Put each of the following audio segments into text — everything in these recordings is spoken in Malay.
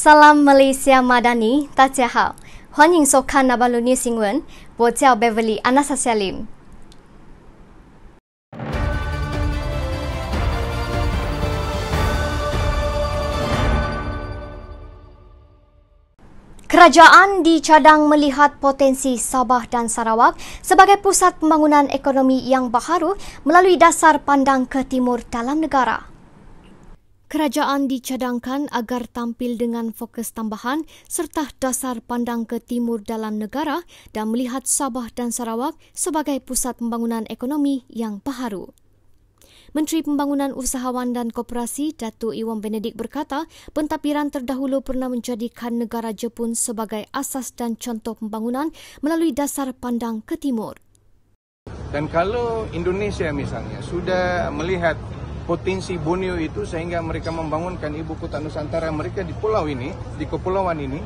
Salam Malaysia Madani，大家好，欢迎收看那巴鲁 News 新闻，我叫 Beverly Anastasia Lim。Kerajaan dicadang melihat potensi Sabah dan Sarawak sebagai pusat pembangunan ekonomi yang baharu melalui dasar pandang ke timur dalam negara. Kerajaan dicadangkan agar tampil dengan fokus tambahan serta dasar pandang ke timur dalam negara dan melihat Sabah dan Sarawak sebagai pusat pembangunan ekonomi yang baharu. Menteri Pembangunan Usahawan dan Koperasi Datuk Iwan Benedict berkata, pentadbiran terdahulu pernah menjadikan negara Jepun sebagai asas dan contoh pembangunan melalui dasar pandang ke timur. Dan kalau Indonesia misalnya sudah melihat potensi Borneo itu sehingga mereka membangunkan ibu kota Nusantara mereka di pulau ini, di kepulauan ini,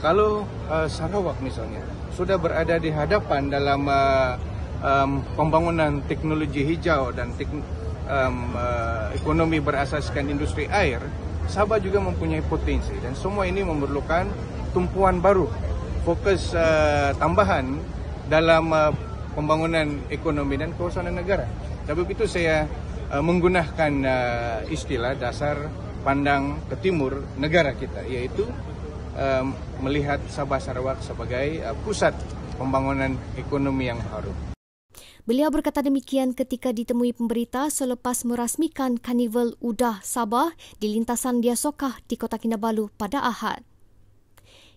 kalau Sarawak misalnya sudah berada di hadapan dalam pembangunan teknologi hijau dan ekonomi berasaskan industri air, Sabah juga mempunyai potensi dan semua ini memerlukan tumpuan baru, fokus tambahan dalam pembangunan ekonomi dan kawasan negara. Sebab itu saya menggunakan istilah dasar pandang ke timur negara kita, iaitu melihat Sabah Sarawak sebagai pusat pembangunan ekonomi yang baru. Beliau berkata demikian ketika ditemui pemberita selepas merasmikan Karnival Udah Sabah di lintasan Dia Sokah di Kota Kinabalu pada Ahad.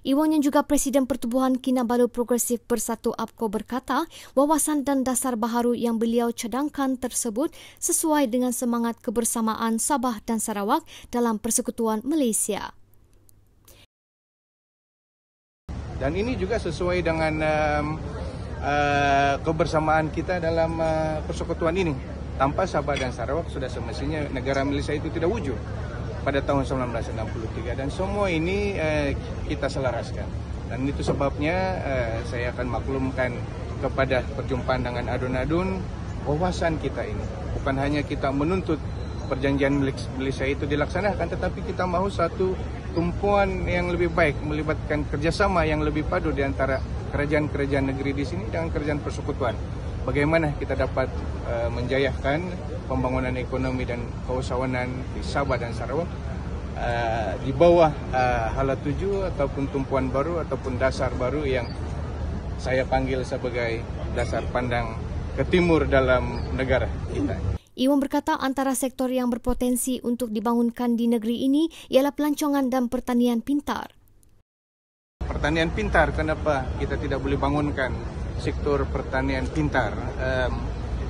Iwan yang juga Presiden Pertubuhan Kinabalu Progresif Bersatu APKO berkata, wawasan dan dasar baharu yang beliau cadangkan tersebut sesuai dengan semangat kebersamaan Sabah dan Sarawak dalam Persekutuan Malaysia. Dan ini juga sesuai dengan kebersamaan kita dalam persekutuan ini. Tanpa Sabah dan Sarawak sudah semestinya negara Malaysia itu tidak wujud pada tahun 1963 dan semua ini kita selaraskan. Dan itu sebabnya saya akan maklumkan kepada perjumpaan dengan adun-adun wawasan kita ini. Bukan hanya kita menuntut perjanjian Malaysia itu dilaksanakan, tetapi kita mahu satu tumpuan yang lebih baik, melibatkan kerjasama yang lebih padu di antara kerajaan-kerajaan negeri di sini dengan kerajaan persekutuan. Bagaimana kita dapat menjayahkan pembangunan ekonomi dan keusahawanan di Sabah dan Sarawak di bawah hala tuju ataupun tumpuan baru ataupun dasar baru yang saya panggil sebagai dasar pandang ke timur dalam negara kita. Iwan berkata antara sektor yang berpotensi untuk dibangunkan di negeri ini ialah pelancongan dan pertanian pintar. Pertanian pintar, kenapa kita tidak boleh bangunkan sektor pertanian pintar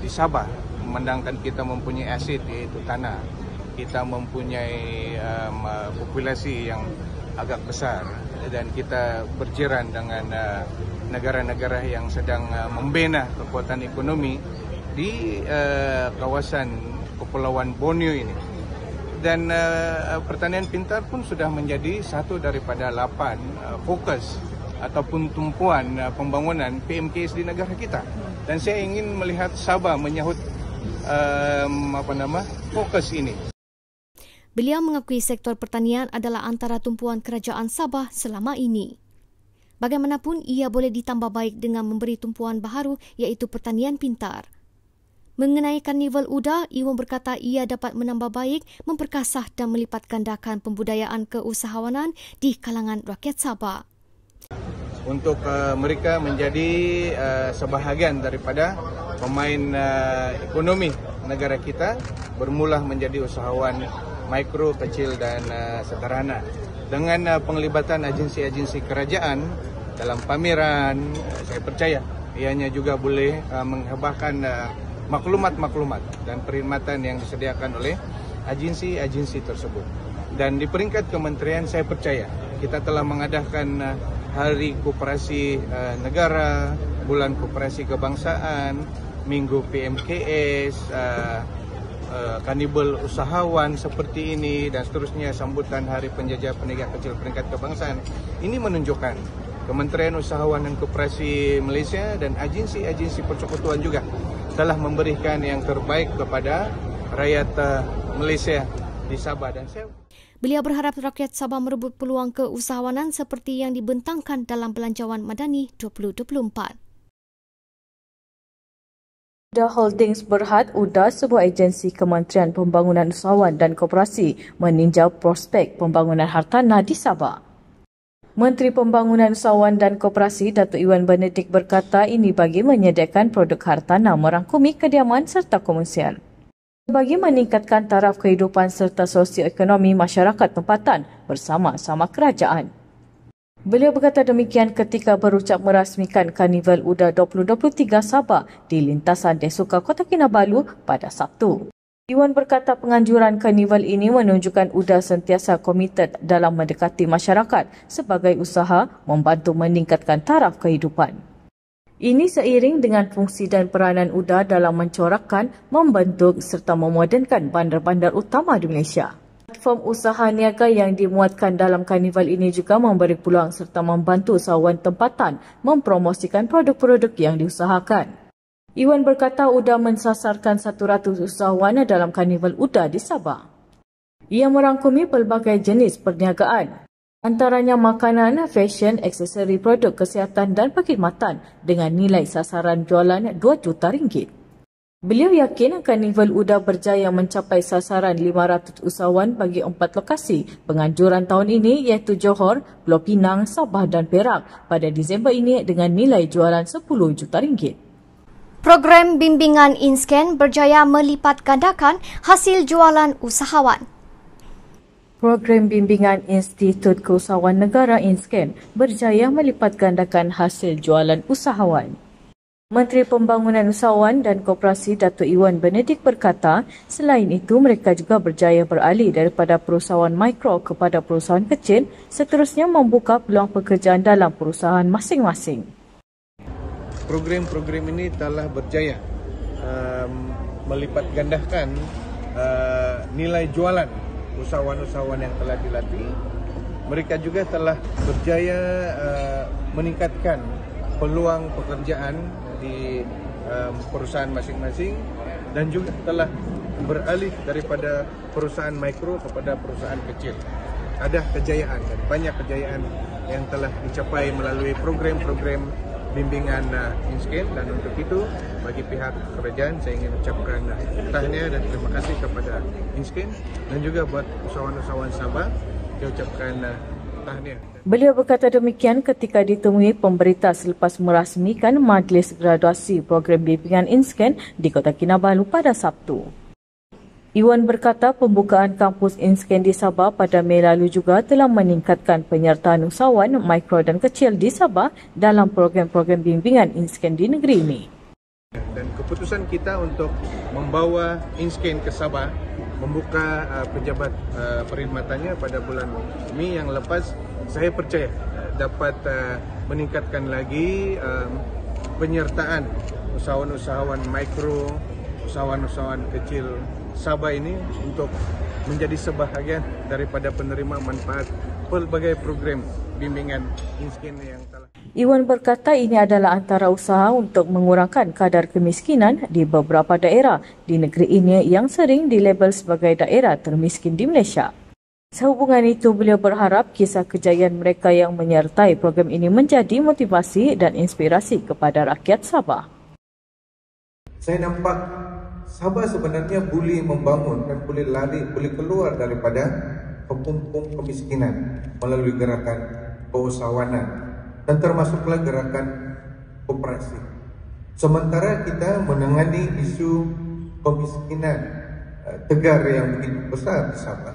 di Sabah? Memandangkan kita mempunyai aset iaitu tanah, kita mempunyai populasi yang agak besar dan kita berjiran dengan negara-negara yang sedang membina kekuatan ekonomi di kawasan Kepulauan Borneo ini. Dan pertanian pintar pun sudah menjadi satu daripada 8 fokus ataupun tumpuan pembangunan PMKS di negara kita. Dan saya ingin melihat Sabah menyahut fokus ini. Beliau mengakui sektor pertanian adalah antara tumpuan kerajaan Sabah selama ini. Bagaimanapun ia boleh ditambah baik dengan memberi tumpuan baharu iaitu pertanian pintar. Mengenai Karnival Udah, Iwan berkata ia dapat menambah baik, memperkasah dan melipat gandakan pembudayaan keusahawanan di kalangan rakyat Sabah. Untuk mereka menjadi sebahagian daripada pemain ekonomi negara kita, bermula menjadi usahawan mikro, kecil dan sederhana. Dengan penglibatan agensi-agensi kerajaan dalam pameran, saya percaya ianya juga boleh menghebahkan maklumat-maklumat dan perkhidmatan yang disediakan oleh agensi-agensi tersebut. Dan di peringkat kementerian saya percaya kita telah mengadakan Hari Koperasi Negara, Bulan Koperasi Kebangsaan, Minggu PMKS, Karnival Usahawan seperti ini dan seterusnya, sambutan Hari Penjajah Peniaga Kecil peringkat kebangsaan. Ini menunjukkan Kementerian Usahawan dan Koperasi Malaysia dan agensi-agensi persekutuan juga telah memberikan yang terbaik kepada rakyat Malaysia di Sabah dan Sarawak. Beliau berharap rakyat Sabah merebut peluang keusahawanan seperti yang dibentangkan dalam Belanjawan Madani 2024. UDA Holdings Berhad UDA, sebuah agensi Kementerian Pembangunan Usahawan dan Koperasi, meninjau prospek pembangunan hartanah di Sabah. Menteri Pembangunan Usahawan dan Koperasi Datuk Iwan Benedict berkata ini bagi menyediakan produk hartanah merangkumi kediaman serta komersial. Bagi meningkatkan taraf kehidupan serta sosioekonomi masyarakat tempatan bersama-sama kerajaan. Beliau berkata demikian ketika berucap merasmikan Karnival UDA 2023 Sabah di lintasan Desuka Kota Kinabalu pada Sabtu. Iwan berkata penganjuran karnival ini menunjukkan UDA sentiasa komited dalam mendekati masyarakat sebagai usaha membantu meningkatkan taraf kehidupan. Ini seiring dengan fungsi dan peranan UDA dalam mencorakkan, membentuk serta memodernkan bandar-bandar utama di Malaysia. Platform usaha niaga yang dimuatkan dalam karnival ini juga memberi peluang serta membantu usahawan tempatan mempromosikan produk-produk yang diusahakan. Iwan berkata UDA mensasarkan 100 usahawan dalam karnival UDA di Sabah. Ia merangkumi pelbagai jenis perniagaan, antaranya makanan, fashion, aksesori, produk kesihatan dan perkhidmatan dengan nilai sasaran jualan RM2 juta. Beliau yakin Karnival UDA berjaya mencapai sasaran 500 usahawan bagi 4 lokasi penganjuran tahun ini iaitu Johor, Pulau Pinang, Sabah dan Perak pada Disember ini dengan nilai jualan RM10 juta. Program bimbingan InScan berjaya melipat gandakan hasil jualan usahawan. Program bimbingan Institut Keusahawan Negara InScan berjaya melipat gandakan hasil jualan usahawan. Menteri Pembangunan Usahawan dan Koperasi Datuk Iwan Benedict berkata, selain itu mereka juga berjaya beralih daripada perusahaan mikro kepada perusahaan kecil, seterusnya membuka peluang pekerjaan dalam perusahaan masing-masing. Program-program ini telah berjaya melipat gandakan nilai jualan usahawan-usahawan yang telah dilatih. Mereka juga telah berjaya meningkatkan peluang pekerjaan di perusahaan masing-masing dan juga telah beralih daripada perusahaan mikro kepada perusahaan kecil. Ada kejayaan dan banyak kejayaan yang telah dicapai melalui program-program bimbingan InScan, dan untuk itu bagi pihak kerajaan saya ingin ucapkan tahniah dan terima kasih kepada InScan dan juga buat usahawan-usahawan Sabah saya ucapkan tahniah. Beliau berkata demikian ketika ditemui pemberita selepas merasmikan majlis graduasi program bimbingan InScan di Kota Kinabalu pada Sabtu. Iwan berkata pembukaan kampus InScan di Sabah pada Mei lalu juga telah meningkatkan penyertaan usahawan mikro dan kecil di Sabah dalam program-program bimbingan InScan di negeri ini. Dan keputusan kita untuk membawa InScan ke Sabah, membuka pejabat perkhidmatannya pada bulan Mei yang lepas, saya percaya dapat meningkatkan lagi penyertaan usahawan-usahawan mikro, usahawan-usahawan kecil Sabah ini untuk menjadi sebahagian daripada penerima manfaat pelbagai program bimbingan InScan yang telah. Iwan berkata ini adalah antara usaha untuk mengurangkan kadar kemiskinan di beberapa daerah di negeri ini yang sering dilabel sebagai daerah termiskin di Malaysia. Sehubungan itu, beliau berharap kisah kejayaan mereka yang menyertai program ini menjadi motivasi dan inspirasi kepada rakyat Sabah. Saya nampak Sabah sebenarnya boleh membangun dan boleh keluar daripada kepumpung kemiskinan melalui gerakan keusahawanan dan termasuklah gerakan koperasi. Sementara kita menangani isu kemiskinan tegar yang begitu besar di Sabah,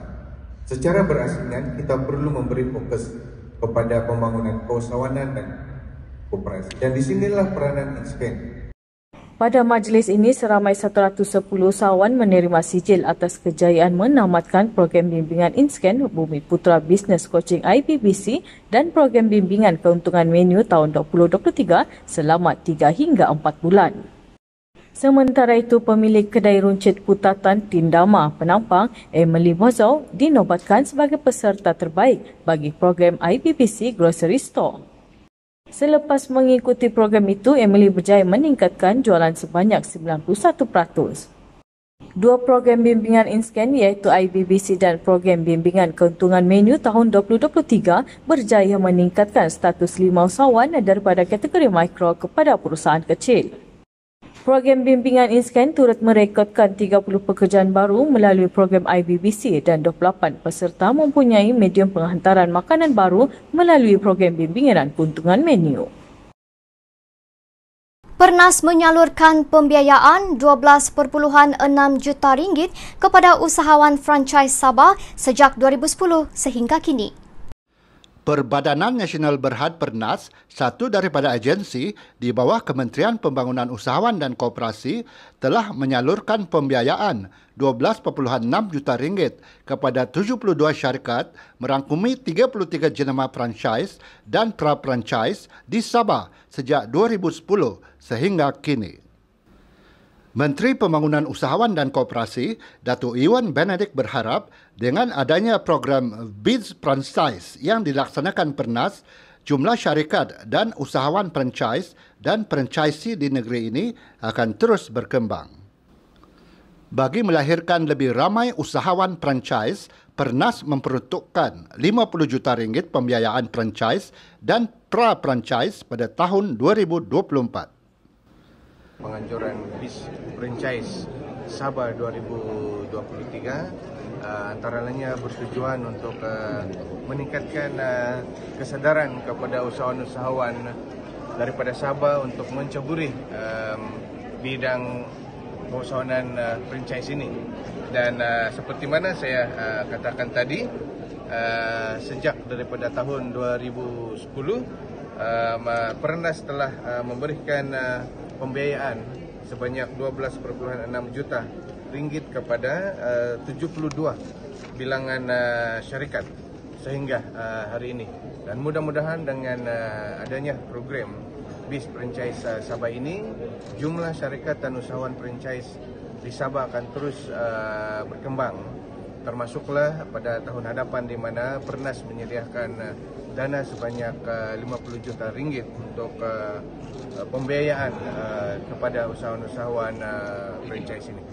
secara berasingan kita perlu memberi fokus kepada pembangunan keusahawanan dan koperasi. Dan disinilah peranan InScan. Pada majlis ini, seramai 110 usahawan menerima sijil atas kejayaan menamatkan program bimbingan InScan, Bumi Putra Business Coaching IBBC dan program bimbingan keuntungan menu tahun 2023 selama 3 hingga 4 bulan. Sementara itu, pemilik kedai runcit Putatan Tindama Penampang, Emily Bozau, dinobatkan sebagai peserta terbaik bagi program IBBC Grocery Store. Selepas mengikuti program itu, Emily berjaya meningkatkan jualan sebanyak 91%. Dua program bimbingan InScan iaitu IBBC dan program bimbingan keuntungan menu tahun 2023 berjaya meningkatkan status 5 usahawan daripada kategori mikro kepada perusahaan kecil. Program bimbingan InScan turut merekodkan 30 pekerjaan baru melalui program IBBC dan 28 peserta mempunyai medium penghantaran makanan baru melalui program bimbingan keuntungan menu. Pernas menyalurkan pembiayaan RM12.6 juta kepada usahawan franchise Sabah sejak 2010 sehingga kini. Perbadanan Nasional Berhad Pernas, satu daripada agensi di bawah Kementerian Pembangunan Usahawan dan Koperasi, telah menyalurkan pembiayaan RM12.6 juta kepada 72 syarikat merangkumi 33 jenama franchise dan pra-franchise di Sabah sejak 2010 sehingga kini. Menteri Pembangunan Usahawan dan Koperasi, Datuk Iwan Benedict berharap dengan adanya program BIDS Franchise yang dilaksanakan Pernas, jumlah syarikat dan usahawan franchise dan franchisee di negeri ini akan terus berkembang. Bagi melahirkan lebih ramai usahawan franchise, Pernas memperuntukkan RM50 juta pembiayaan franchise dan pra-franchise pada tahun 2024. Penganjuran BIS Franchise Sabah 2023 antara lainnya bertujuan untuk meningkatkan kesadaran kepada usahawan-usahawan daripada Sabah untuk menceburi bidang keusahawanan franchise ini. Dan seperti mana saya katakan tadi, sejak daripada tahun 2010 Pernas telah memberikan pembiayaan sebanyak RM12.6 juta kepada 72 bilangan syarikat sehingga hari ini. Dan mudah-mudahan dengan adanya program BIS Franchise Sabah ini, jumlah syarikat dan usahawan franchise di Sabah akan terus berkembang. Termasuklah pada tahun hadapan di mana Pernas menyediakan dana sebanyak RM50 juta untuk pembiayaan kepada usahawan-usahawan franchise ini.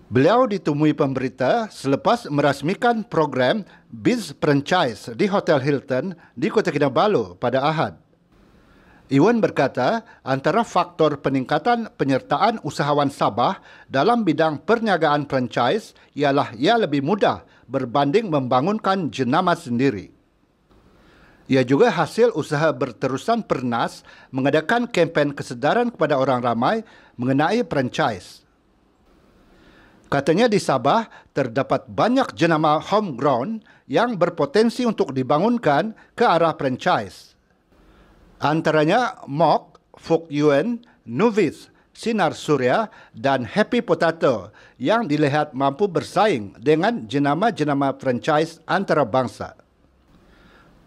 Beliau ditemui pemberita selepas merasmikan program BIDS Franchise di Hotel Hilton di Kota Kinabalu pada Ahad. Iwan berkata, antara faktor peningkatan penyertaan usahawan Sabah dalam bidang perniagaan franchise ialah ia lebih mudah berbanding membangunkan jenama sendiri. Ia juga hasil usaha berterusan Pernas mengadakan kempen kesedaran kepada orang ramai mengenai franchise. Katanya di Sabah terdapat banyak jenama homegrown yang berpotensi untuk dibangunkan ke arah franchise. Antaranya Mok, Fuk Yuen, Nuvis, Sinar Surya dan Happy Potato yang dilihat mampu bersaing dengan jenama-jenama franchise antarabangsa.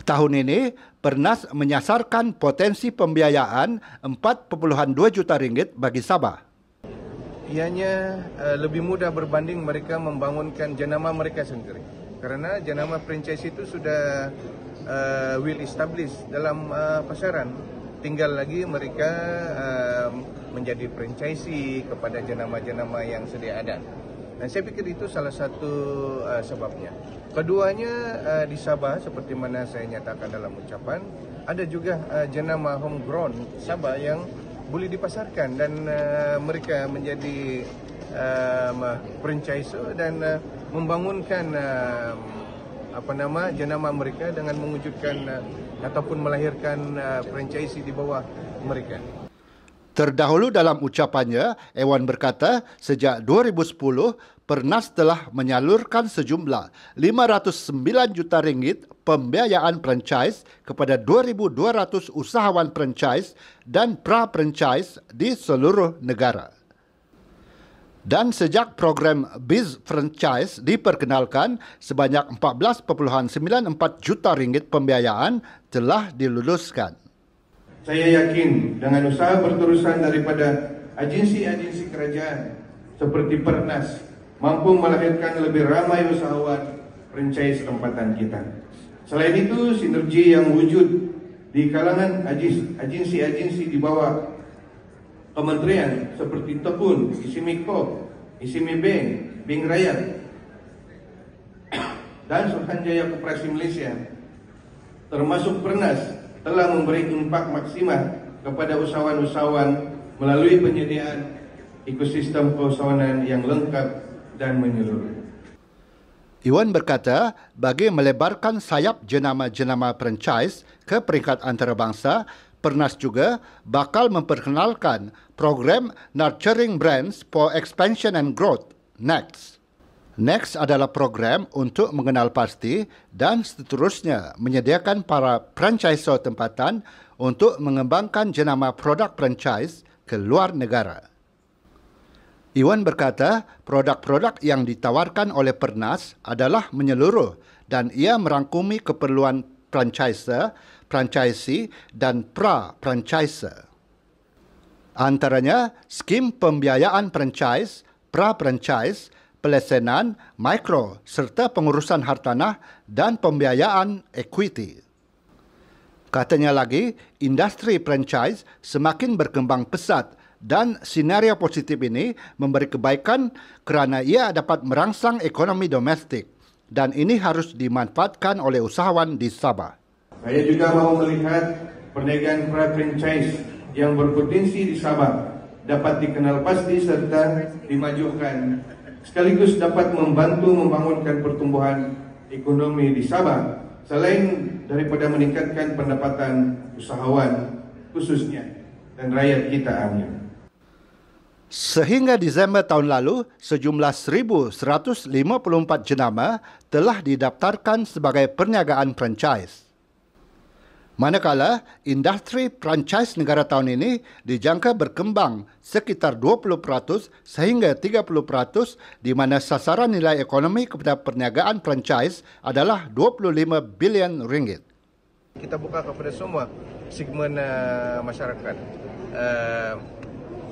Tahun ini, Pernas menyasarkan potensi pembiayaan RM4.2 juta bagi Sabah. Ianya lebih mudah berbanding mereka membangunkan jenama mereka sendiri. Kerana jenama franchise itu sudah well established dalam pasaran. Tinggal lagi mereka menjadi franchisee kepada jenama-jenama yang sedia ada. Dan saya pikir itu salah satu sebabnya. Keduanya di Sabah, seperti mana saya nyatakan dalam ucapan, ada juga jenama homegrown Sabah yang boleh dipasarkan dan mereka menjadi franchisor dan membangunkan jenama mereka dengan mewujudkan ataupun melahirkan franchisee di bawah mereka. Terdahulu dalam ucapannya, Ewan berkata sejak 2010, Pernas telah menyalurkan sejumlah RM509 juta pembiayaan franchise kepada 2,200 usahawan franchise dan pra-franchise di seluruh negara. Dan sejak program BIDS Franchise diperkenalkan, sebanyak RM14.94 juta pembiayaan telah diluluskan. Saya yakin dengan usaha berterusan daripada agensi-agensi kerajaan seperti Pernas mampu melahirkan lebih ramai usahawan franchise tempatan kita. Selain itu, sinergi yang wujud di kalangan agensi-agensi di bawah kementerian seperti Tepun, Isimikpo, ISIMI Bank, Bank Rakyat, dan Suruhanjaya Koperasi Malaysia, termasuk Pernas, telah memberi impak maksimal kepada usahawan-usahawan melalui penyediaan ekosistem keusahawanan yang lengkap dan menyeluruh. Iwan berkata, bagi melebarkan sayap jenama-jenama franchise ke peringkat antarabangsa, Pernas juga bakal memperkenalkan program Nurturing Brands for Expansion and Growth, NEXT. NEXT adalah program untuk mengenal pasti dan seterusnya menyediakan para franchisor tempatan untuk mengembangkan jenama produk franchise ke luar negara. Iwan berkata, produk-produk yang ditawarkan oleh Pernas adalah menyeluruh dan ia merangkumi keperluan franchisor, franchisee dan pra-franchisor. Antaranya, skim pembiayaan franchise, pra-franchise, pelesenan, mikro serta pengurusan hartanah dan pembiayaan equity. Katanya lagi, industri franchise semakin berkembang pesat dan senario positif ini memberi kebaikan kerana ia dapat merangsang ekonomi domestik dan ini harus dimanfaatkan oleh usahawan di Sabah. Saya juga mahu melihat perniagaan pra-franchise yang berpotensi di Sabah dapat dikenal pasti serta dimajukan, sekaligus dapat membantu membangunkan pertumbuhan ekonomi di Sabah selain daripada meningkatkan pendapatan usahawan khususnya dan rakyat kita amnya. Sehingga Disember tahun lalu, sejumlah 1,154 jenama telah didaftarkan sebagai perniagaan franchise. Manakala, industri franchise negara tahun ini dijangka berkembang sekitar 20% sehingga 30% di mana sasaran nilai ekonomi kepada perniagaan franchise adalah 25 bilion ringgit. Kita buka kepada semua segmen masyarakat.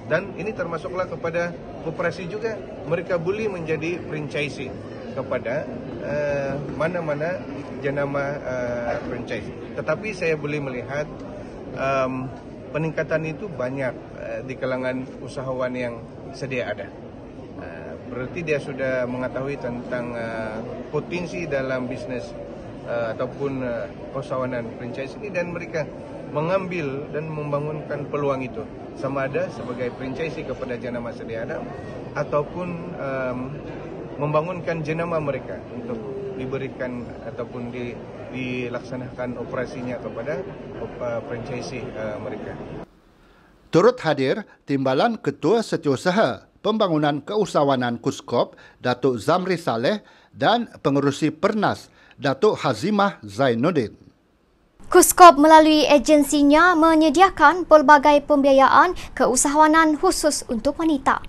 Dan ini termasuklah kepada koperasi juga. Mereka boleh menjadi franchisee kepada mana-mana jenama franchise. Tetapi saya boleh melihat peningkatan itu banyak di kalangan usahawan yang sedia ada. Berarti dia sudah mengetahui tentang potensi dalam bisnes ataupun keusahawanan franchise ini dan mereka mengambil dan membangunkan peluang itu, sama ada sebagai franchisee kepada jenama sedia ada ataupun membangunkan jenama mereka untuk diberikan ataupun dilaksanakan operasinya kepada franchisee mereka. Turut hadir Timbalan Ketua Setiausaha Pembangunan Keusahawanan KUSKOP, Datuk Zamri Saleh dan Pengerusi Pernas, Datuk Hazimah Zainuddin. KUSKOP melalui agensinya menyediakan pelbagai pembiayaan keusahawanan khusus untuk wanita.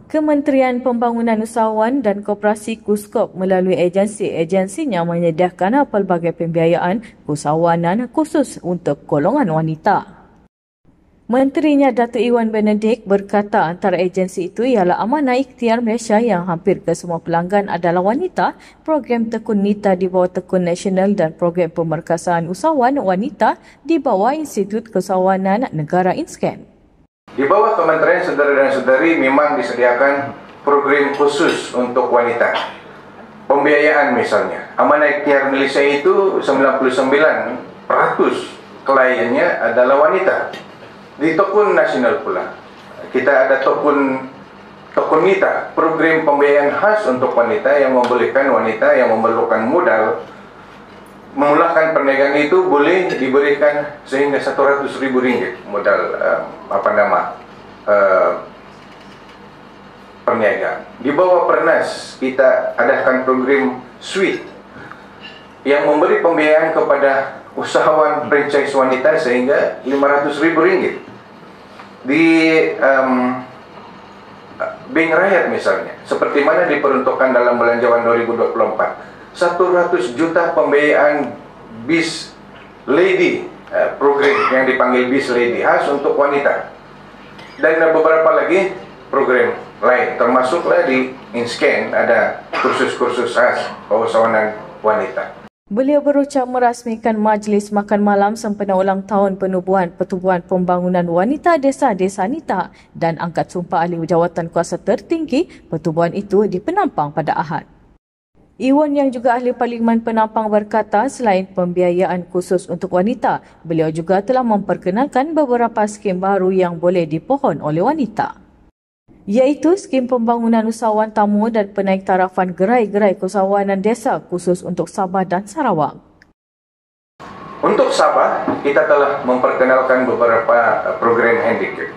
Kementerian Pembangunan Usahawan dan Koperasi KUSKOP melalui agensinya menyediakan pelbagai pembiayaan keusahawanan khusus untuk golongan wanita. Menterinya Datuk Iwan Benedict berkata antara agensi itu ialah Amanah Ikhtiar Malaysia yang hampir ke semua pelanggan adalah wanita, program Tekun Nita di bawah Tekun Nasional dan program Pemerkasaan Usahawan Wanita di bawah Institut Keusahawanan Negara INSCAN. Di bawah Kementerian Saudara dan Saudari memang disediakan program khusus untuk wanita. Pembiayaan misalnya. Amanah Ikhtiar Malaysia itu 99% kliennya adalah wanita. Di Tekun Nasional pula, kita ada Tekun Nita, program pembiayaan khas untuk wanita yang membolehkan wanita yang memerlukan modal memulakan perniagaan itu boleh diberikan sehingga RM100,000 modal perniagaan. Di bawah Pernas kita adakan program Sweet yang memberi pembiayaan kepada usahawan franchise wanita sehingga RM500,000. Di Bank Rakyat misalnya, seperti mana diperuntukkan dalam Belanjawan 2024, 100 juta pembiayaan Bis Lady, program yang dipanggil Bis Lady khas untuk wanita. Dan beberapa lagi program lain, termasuklah di INSCAN ada kursus-kursus khas keusahawanan wanita. Beliau berucap merasmikan Majlis Makan Malam sempena ulang tahun penubuhan Pertubuhan Pembangunan Wanita Desa-Desa Nita dan angkat sumpah ahli jawatan kuasa tertinggi pertubuhan itu di Penampang pada Ahad. Iwan yang juga ahli Parlimen Penampang berkata selain pembiayaan khusus untuk wanita, beliau juga telah memperkenalkan beberapa skim baru yang boleh dipohon oleh wanita, iaitu skim pembangunan usahawan tamu dan penaik tarafan gerai-gerai keusahawanan desa khusus untuk Sabah dan Sarawak. Untuk Sabah, kita telah memperkenalkan beberapa program handicap.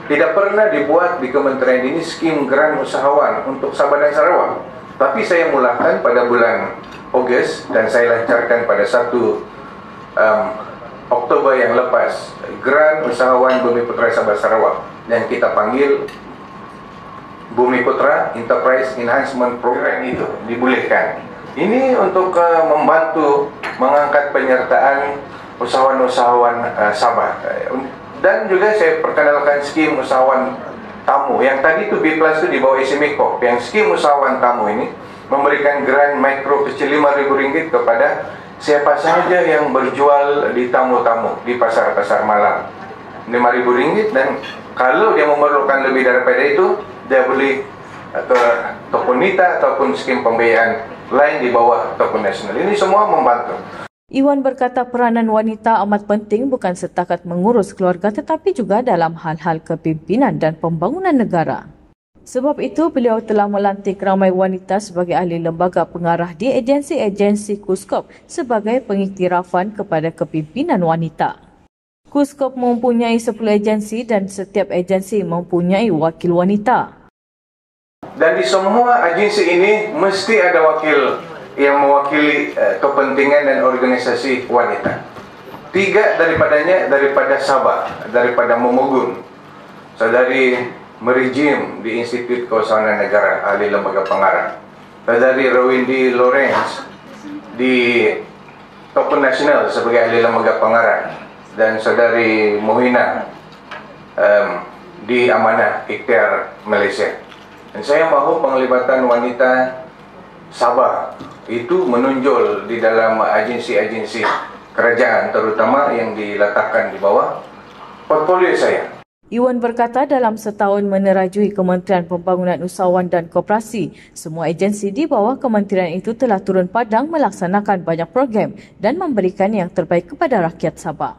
Tidak pernah dibuat di kementerian ini skim geran usahawan untuk Sabah dan Sarawak. Tapi saya mulakan pada bulan Ogos dan saya lancarkan pada 1 Oktober yang lepas geran usahawan Bumi Putra Sabah Sarawak yang kita panggil Bumi Putra Enterprise Enhancement Program itu dibolehkan. Ini untuk membantu mengangkat penyertaan usahawan-usahawan Sabah. Dan juga saya perkenalkan skim usahawan tamu. Yang tadi itu B+ itu di bawah SME Corp. Yang skim usahawan tamu ini memberikan geran mikro kecil RM5,000 kepada siapa saja yang berjual di tamu-tamu di pasar-pasar malam. RM5,000 dan kalau dia memerlukan lebih daripada itu, dia boleh ke toko Nita ataupun skim pembiayaan lain di bawah toko nasional. Ini semua membantu. Iwan berkata peranan wanita amat penting bukan setakat mengurus keluarga tetapi juga dalam hal-hal kepimpinan dan pembangunan negara. Sebab itu, beliau telah melantik ramai wanita sebagai ahli lembaga pengarah di agensi-agensi KUSKOP sebagai pengiktirafan kepada kepimpinan wanita. KUSKOP mempunyai 10 agensi dan setiap agensi mempunyai wakil wanita. Dan di semua agensi ini mesti ada wakil yang mewakili kepentingan dan organisasi wanita. 3 daripadanya daripada Sabah, daripada Momogun, Saudari Merijim di Institut Keusahawanan Negara, ahli lembaga pengarah. Saudari Rawindi Lawrence di Toko Nasional sebagai ahli lembaga pengarah. Dan Saudari Mohina di Amanah Ikhtiar Malaysia. Dan saya mahu penglibatan wanita Sabah itu menonjol di dalam agensi-agensi kerajaan, terutama yang diletakkan di bawah portfolio saya. Iwan berkata dalam setahun menerajui Kementerian Pembangunan Usahawan dan Koperasi, semua agensi di bawah kementerian itu telah turun padang melaksanakan banyak program dan memberikan yang terbaik kepada rakyat Sabah.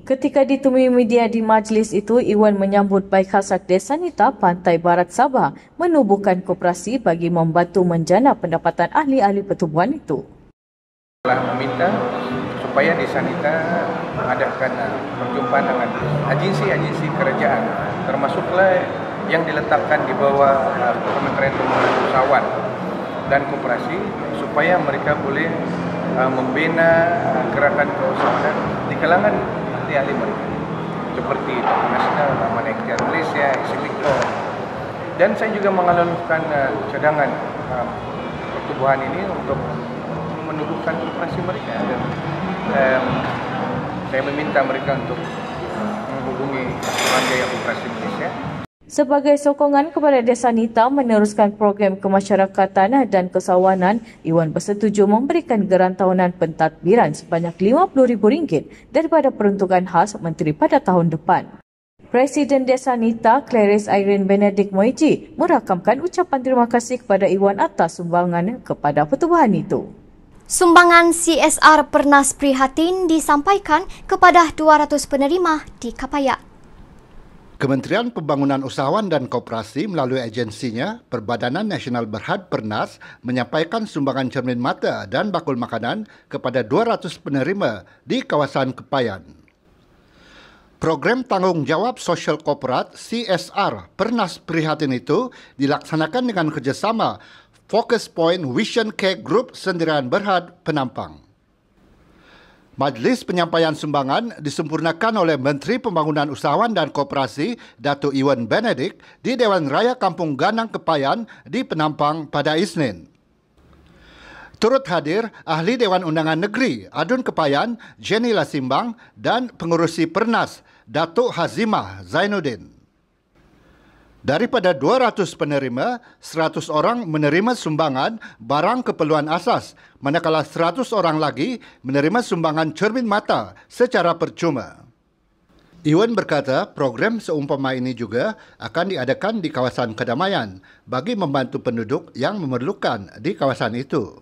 Ketika ditemui media di majlis itu, Iwan menyambut baik hasrat Desa Nita Pantai Barat Sabah menubuhkan koperasi bagi membantu menjana pendapatan ahli-ahli pertubuhan itu. Telah meminta supaya Desa Nita mengadakan perjumpaan dengan agensi-agensi kerajaan, termasuklah yang diletakkan di bawah Kementerian Pembangunan Usahawan dan Koperasi, supaya mereka boleh membina gerakan keusahawanan di kalangan ahli mereka seperti Toko Nasional, Amanah Ikhtiar Malaysia, SME Corp. Dan saya juga mengalunkan cadangan pertubuhan ini untuk menubuhkan koperasi mereka dan saya meminta mereka untuk menghubungi Suruhanjaya Koperasi Malaysia. Sebagai sokongan kepada Desa Nita meneruskan program kemasyarakatan dan keusahawanan, Iwan bersetuju memberikan geran tahunan pentadbiran sebanyak RM50,000 daripada peruntukan khas menteri pada tahun depan. Presiden Desa Nita, Clarice Irene Benedict Moiji, merakamkan ucapan terima kasih kepada Iwan atas sumbangan kepada pertubuhan itu. Sumbangan CSR Pernas Prihatin disampaikan kepada 200 penerima di Kapayat. Kementerian Pembangunan Usahawan dan Koperasi melalui agensinya, Perbadanan Nasional Berhad Pernas menyampaikan sumbangan cermin mata dan bakul makanan kepada 200 penerima di kawasan Kepayan. Program Tanggungjawab Sosial Korporat CSR Pernas Prihatin itu dilaksanakan dengan kerjasama Focus Point Vision Care Group Sendirian Berhad Penampang. Majlis penyampaian sumbangan disempurnakan oleh Menteri Pembangunan Usahawan dan Koperasi Datuk Iwan Benedict di Dewan Raya Kampung Ganang Kepayan di Penampang pada Isnin. Turut hadir Ahli Dewan Undangan Negeri Adun Kepayan, Jenny Lasimbang dan Pengurusi Pernas Datuk Hazimah Zainuddin. Daripada 200 penerima, 100 orang menerima sumbangan barang keperluan asas, manakala 100 orang lagi menerima sumbangan cermin mata secara percuma. Iwan berkata program seumpama ini juga akan diadakan di kawasan kedamaian bagi membantu penduduk yang memerlukan di kawasan itu.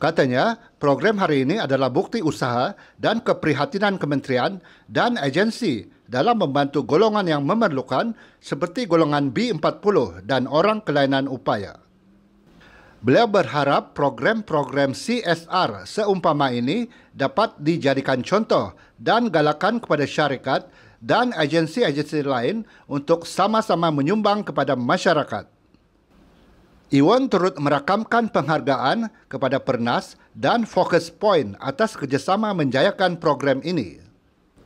Katanya, program hari ini adalah bukti usaha dan keprihatinan kementerian dan agensi dalam membantu golongan yang memerlukan seperti golongan B40 dan orang kelainan upaya. Beliau berharap program-program CSR seumpama ini dapat dijadikan contoh dan galakan kepada syarikat dan agensi-agensi lain untuk sama-sama menyumbang kepada masyarakat. Iwan turut merakamkan penghargaan kepada Pernas dan Focus Point atas kerjasama menjayakan program ini.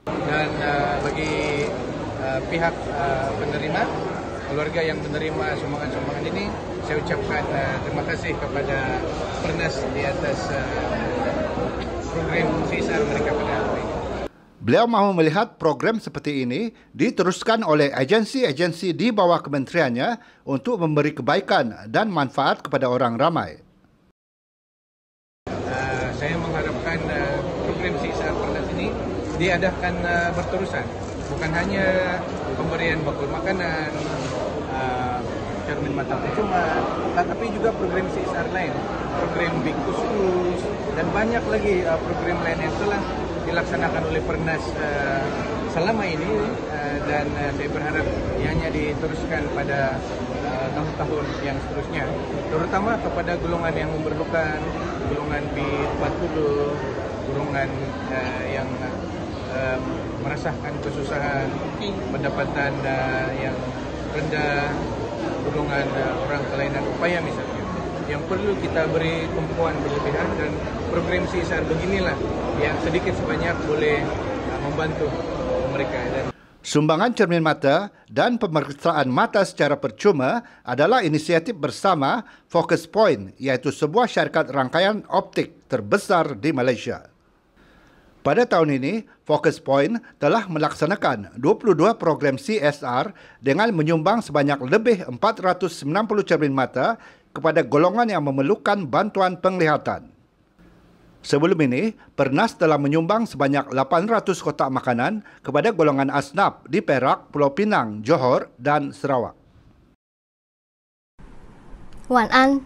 Dan bagi pihak penerima, keluarga yang menerima sumbangan-sumbangan ini, saya ucapkan terima kasih kepada Pernas di atas program CSR mereka pada hari ini. Beliau mahu melihat program seperti ini diteruskan oleh agensi-agensi di bawah kementeriannya untuk memberi kebaikan dan manfaat kepada orang ramai. Saya mengharapkan program CSR Pernas ini diadakan berterusan. Bukan hanya pemberian bakul makanan, cermin mata percuma, tetapi juga program CSR lain, program Big Khusus, dan banyak lagi program lain yang telah dilaksanakan oleh Pernas selama ini, dan saya berharap ianya diteruskan pada tahun-tahun yang seterusnya, terutama kepada golongan yang memerlukan, golongan B40, golongan yang merasakan kesusahan, pendapatan yang rendah, golongan orang kelainan upaya misalnya, yang perlu kita beri tumpuan berlebihan, dan program CSR beginilah yang sedikit sebanyak boleh membantu mereka. Sumbangan cermin mata dan pemeriksaan mata secara percuma adalah inisiatif bersama Focus Point, iaitu sebuah syarikat rangkaian optik terbesar di Malaysia. Pada tahun ini, Focus Point telah melaksanakan 22 program CSR dengan menyumbang sebanyak lebih 490 cermin mata kepada golongan yang memerlukan bantuan penglihatan. Sebelum ini, Pernas telah menyumbang sebanyak 800 kotak makanan kepada golongan asnaf di Perak, Pulau Pinang, Johor dan Sarawak. Wan An